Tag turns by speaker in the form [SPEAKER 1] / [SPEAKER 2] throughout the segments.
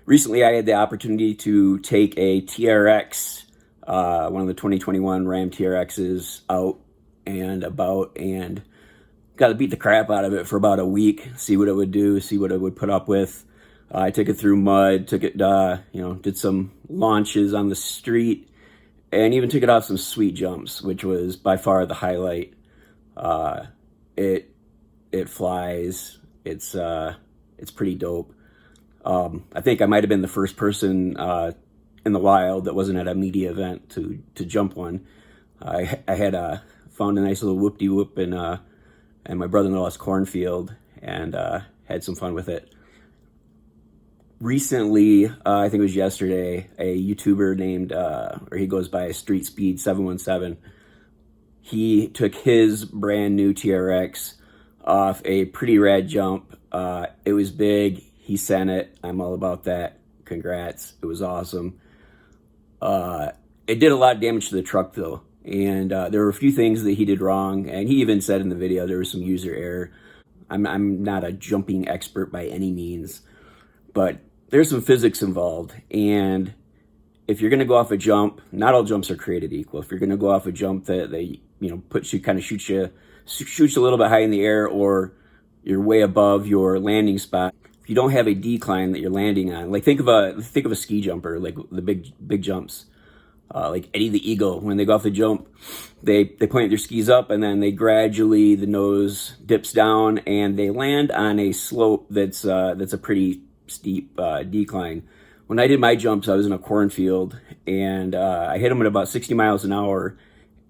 [SPEAKER 1] Recently, I had the opportunity to take a TRX, one of the 2021 Ram TRXs, out and about, and got to beat the crap out of it for about a week, see what it would do, see what it would put up with. I took it through mud, took it, did some launches on the street, and even took it off some sweet jumps, which was by far the highlight. It flies. It's pretty dope. I think I might have been the first person in the wild that wasn't at a media event to jump one. I had found a nice little whoop-de-whoop in my brother-in-law's cornfield, and had some fun with it. Recently, I think it was yesterday, a YouTuber named, or he goes by Street Speed 717. He took his brand new TRX off a pretty rad jump. It was big. He sent it. I'm all about that. Congrats. It was awesome. It did a lot of damage to the truck though. And there were a few things that he did wrong. And he even said in the video there was some user error. I'm not a jumping expert by any means, but there's some physics involved. And if you're going to go off a jump, not all jumps are created equal. If you're going to go off a jump that they, shoots you a little bit high in the air, or you're way above your landing spot, if you don't have a decline that you're landing on, like think of a ski jumper, like the big jumps, like Eddie the Eagle. When they go off the jump, they point their skis up, and then they gradually, the nose dips down, and they land on a slope that's a pretty steep decline. When I did my jumps, I was in a cornfield, and I hit them at about 60 miles an hour.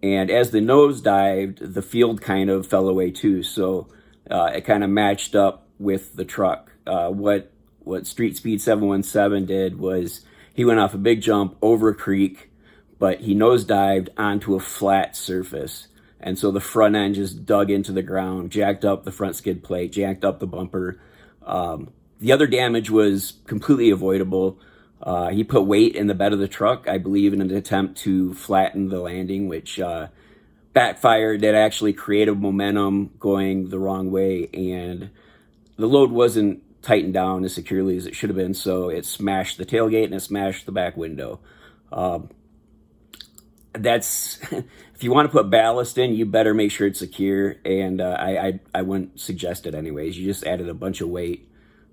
[SPEAKER 1] And as the nose dived, the field kind of fell away too. So it kind of matched up with the truck. What Street Speed 717 did was he went off a big jump over a creek, but he nose dived onto a flat surface. And so the front end just dug into the ground, jacked up the front skid plate, jacked up the bumper. The other damage was completely avoidable. He put weight in the bed of the truck, I believe, in an attempt to flatten the landing, which backfired. That actually created momentum going the wrong way, and the load wasn't tightened down as securely as it should have been, so it smashed the tailgate and it smashed the back window. That's if you want to put ballast in, you better make sure it's secure, and I wouldn't suggest it anyways. You just added a bunch of weight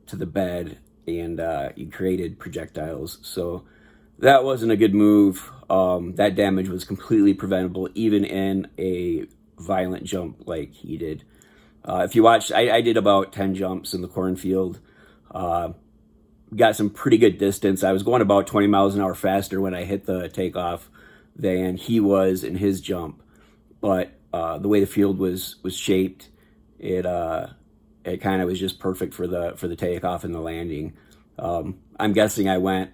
[SPEAKER 1] to the bed, and you created projectiles. So that wasn't a good move. That damage was completely preventable, even in a violent jump like he did. If you watch, I did about 10 jumps in the cornfield. Got some pretty good distance. I was going about 20 miles an hour faster when I hit the takeoff than he was in his jump. But the way the field was shaped, it kind of was just perfect for the takeoff and the landing. I'm guessing I went,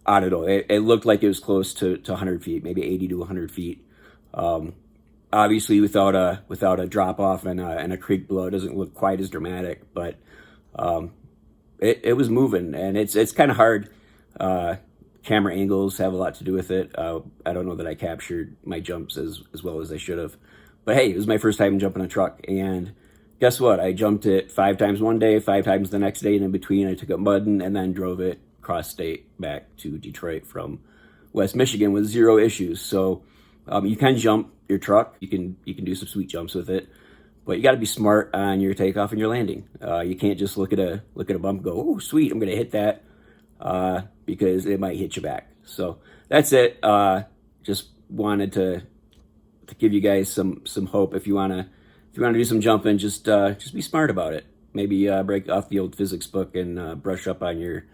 [SPEAKER 1] I don't know, it looked like it was close to 100 feet, maybe 80 to 100 feet. Obviously without a drop off and a creek below, it doesn't look quite as dramatic, but it was moving, and it's kind of hard. Camera angles have a lot to do with it. I don't know that I captured my jumps as well as I should have, but hey, it was my first time jumping a truck, and guess what? I jumped it 5 times one day, 5 times the next day, and in between I took up mudding and then drove it cross state back to Detroit from West Michigan with 0 issues. So you can jump your truck, you can do some sweet jumps with it, but you got to be smart on your takeoff and your landing. You can't just look at a bump and go, oh sweet, I'm gonna hit that, because it might hit you back. So that's it. Just wanted to give you guys some hope. If you wanna do some jumping, just be smart about it. Maybe break off the old physics book and brush up on your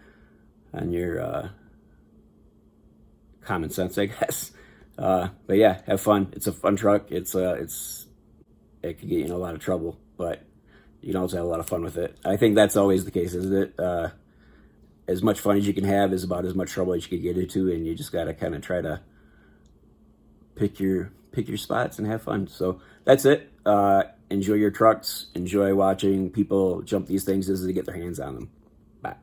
[SPEAKER 1] common sense, I guess. But yeah, have fun. It's a fun truck. It could get you in a lot of trouble, but you can also have a lot of fun with it. I think that's always the case, isn't it? As much fun as you can have is about as much trouble as you can get into, and you just gotta kind of try to pick your spots and have fun. So that's it. Enjoy your trucks. Enjoy watching people jump these things as they get their hands on them. Bye.